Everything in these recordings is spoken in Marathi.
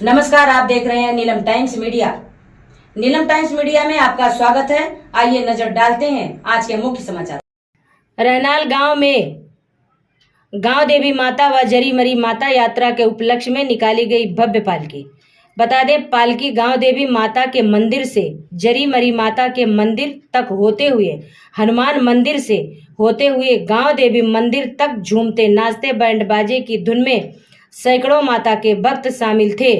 नमस्कार, आप देख रहे हैं Neelam times media. Neelam times media में आपका स्वागत है। आइए नजर डालते हैं आज के मुख्य समाचार। रहनाल गांव में गांव देवी माता व जरी मरी माता यात्रा के उपलक्ष्य में निकाली गई भव्य पालकी। बता दें, पालकी गांव देवी माता के मंदिर से जरी मरी माता के मंदिर तक होते हुए हनुमान मंदिर से होते हुए गांव देवी मंदिर तक झूमते नाचते बैंड बाजे की धुन में सैकड़ों माता के भक्त शामिल थे।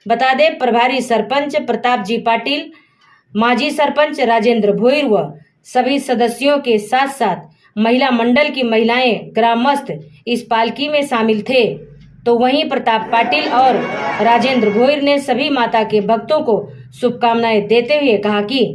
बता दें, प्रभारी सरपंच प्रताप जी पाटिल, माजी सरपंच राजेंद्र भोईर व सभी सदस्यों के साथ साथ महिला मंडल की महिलाएं ग्रामस्थ इस पालकी में शामिल थे। तो वहीं प्रताप पाटिल और राजेंद्र भोईर ने सभी माता के भक्तों को शुभकामनाएं देते हुए कहा कि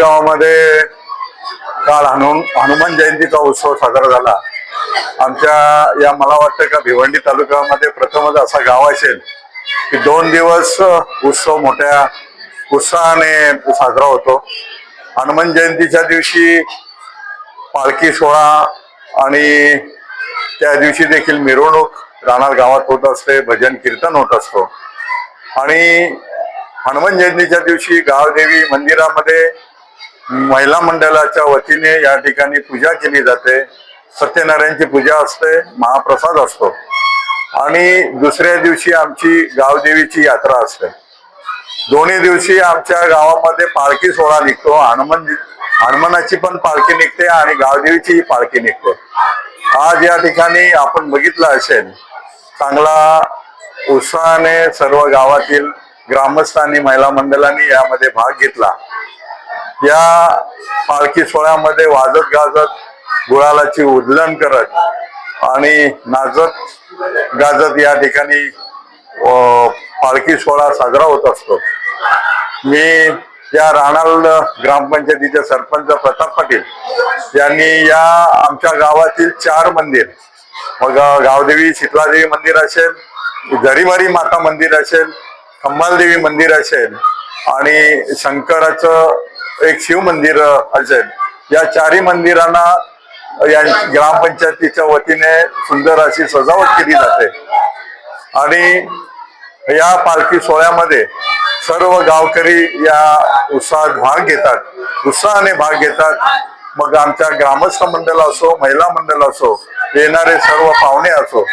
गावामध्ये काल हनुमान जयंतीचा उत्सव साजरा झाला। आमच्या या मला वाटतं का भिवंडी तालुक्यामध्ये प्रथमच असा गाव असेल की 2 दिवस उत्सव मोठ्या उत्साहाने साजरा होतो। हनुमान जयंतीच्या दिवशी पालखी सोहळा आणि त्या दिवशी देखील मिरवणूक राहणार गावात होत असते, भजन कीर्तन होत असतो। आणि हनुमान जयंतीच्या दिवशी गावदेवी मंदिरामध्ये महिला मंडळाच्या वतीने या ठिकाणी पूजा केली जाते, सत्यनारायणची पूजा असते, महाप्रसाद असतो आणि दुसऱ्या दिवशी आमची गावदेवीची यात्रा असते। दोन्ही दिवशी आमच्या गावामध्ये पालखी सोहळा निघतो। हनुमानाची पण पालखी निघते आणि गावदेवीची पालखी निघते। आज या ठिकाणी आपण बघितलं असेल चांगला उत्साहाने सर्व गावातील ग्रामस्थांनी महिला मंडळांनी यामध्ये भाग घेतला। या पालखी सोहळ्यामध्ये वाजत गाजत गुलालाची उधळण करत आणि नाचत गाजत या ठिकाणी पालखी सोहळा साजरा होत असतो। मी या राहणार ग्रामपंचायतीचे सरपंच प्रताप पाटील यांनी या आमच्या गावातील 4 मंदिर, मग गावदेवी शीतलादेवी मंदिर असेल, जरीमारी माता मंदिर असेल, खंबालदेवी मंदिर असेल आणि शंकराचं एक शिव मंदिर असेल, या 4ही मंदिरांना या ग्रामपंचायतीच्या वतीने सुंदर अशी सजावट केली जाते। आणि या पालखी सोहळ्यामध्ये सर्व गावकरी या उत्साहात भाग घेतात, उत्साहाने भाग घेतात। मग आमच्या ग्रामस्थ मंडळ असो, महिला मंडळ असो, येणारे सर्व पाहुणे असो,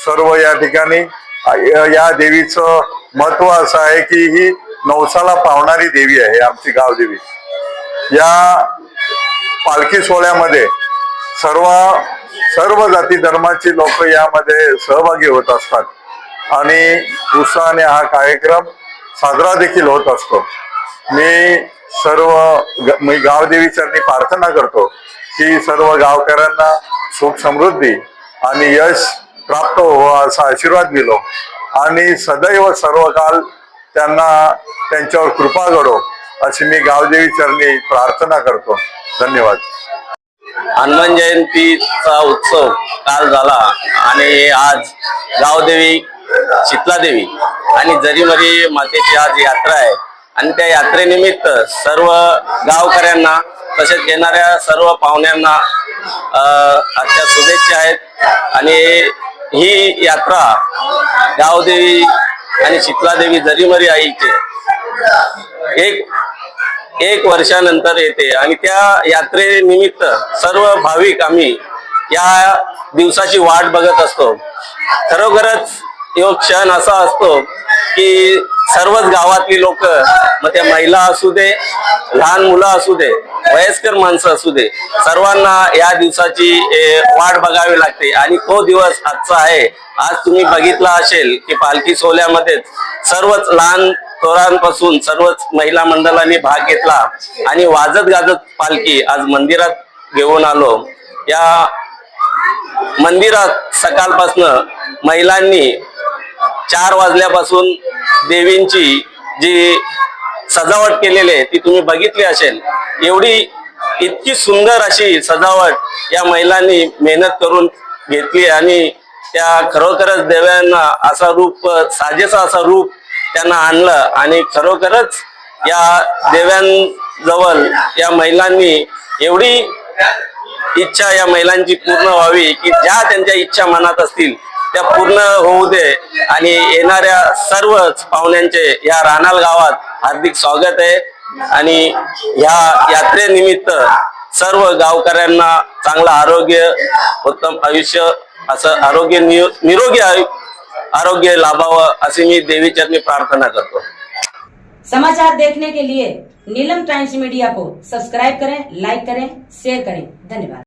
सर्व या ठिकाणी या देवीचं महत्व असं आहे की ही नवसाला पावणारी देवी आहे आमची गावदेवी। या पालखी सोहळ्यामध्ये सर्व जाती धर्माची लोक यामध्ये सहभागी होत असतात आणि उत्साहाने हा कार्यक्रम साजरा देखील होत असतो। मी गावदेवी चरणी प्रार्थना करतो की सर्व गावकऱ्यांना सुख समृद्धी आणि यश प्राप्त हो असा आशीर्वाद दिलो आणि सदैव सर्व काल त्यांच्यावर कृपा घडो अशी मी गावदेवी चरणी प्रार्थना करतो। धन्यवाद। हनुमान जयंतीचा उत्सव काल झाला आणि आज गावदेवी शीतलादेवी आणि जरीमरी मातेची आज यात्रा आहे आणि त्या यात्रेनिमित्त सर्व गावकऱ्यांना तसेच येणाऱ्या सर्व पाहुण्यांना आजच्या शुभेच्छा आहेत। आणि ही यात्रा गावदेवी आणि शीतलादेवी जरीमरी आईचे एक वर्षानंतर येते आणि त्या यात्रेनिमित्त सर्व भाविक आम्ही या दिवसाची वाट बघत असतो। खरोखरच यो क्षण असा असतो की सर्वच गावातली लोक, मग त्या महिला असू दे, लहान मुलं असू दे, वयस्कर माणसं असू दे, सर्वांना या दिवसाची वाट बघावी लागते आणि तो दिवस आजचा आहे। आज तुम्ही बघितला असेल की पालखी सोहळ्यामध्ये सर्वच लहान थोरांपासून सर्वच महिला मंडळांनी भाग घेतला आणि वाजत गाजत पालखी आज मंदिरात घेऊन आलो। या मंदिरात सकाळपासून महिलांनी 4 वाजल्यापासून देवींची जी सजावट केलेली आहे ती तुम्ही बघितली असेल। इतकी सुंदर अशी सजावट या महिलांनी मेहनत करून घेतली आणि त्या खरोखरच देवांना असा रूप, साजेसा असा रूप त्यांना आणलं आणि खरोखरच या देवांजवळ या महिलांनी एवढी इच्छा या महिलांची पूर्ण व्हावी की ज्या त्यांच्या इच्छा मनात असतील त्या पूर्ण होऊ दे। आणि येणाऱ्या सर्वच पाहुण्यांचे या रानाल गावात हार्दिक स्वागत आहे आणि या यात्रेनिमित्त सर्व गावकऱ्यांना चांगलं आरोग्य, उत्तम आयुष्य, असं निरोगी आरोग्य लाभावं अशी मी देवीचरणी प्रार्थना करतो। समाचार देखने के लिए नीलम टाइम्स मीडिया को सब्सक्राइब करें, लाइक करें, शेयर करें। धन्यवाद।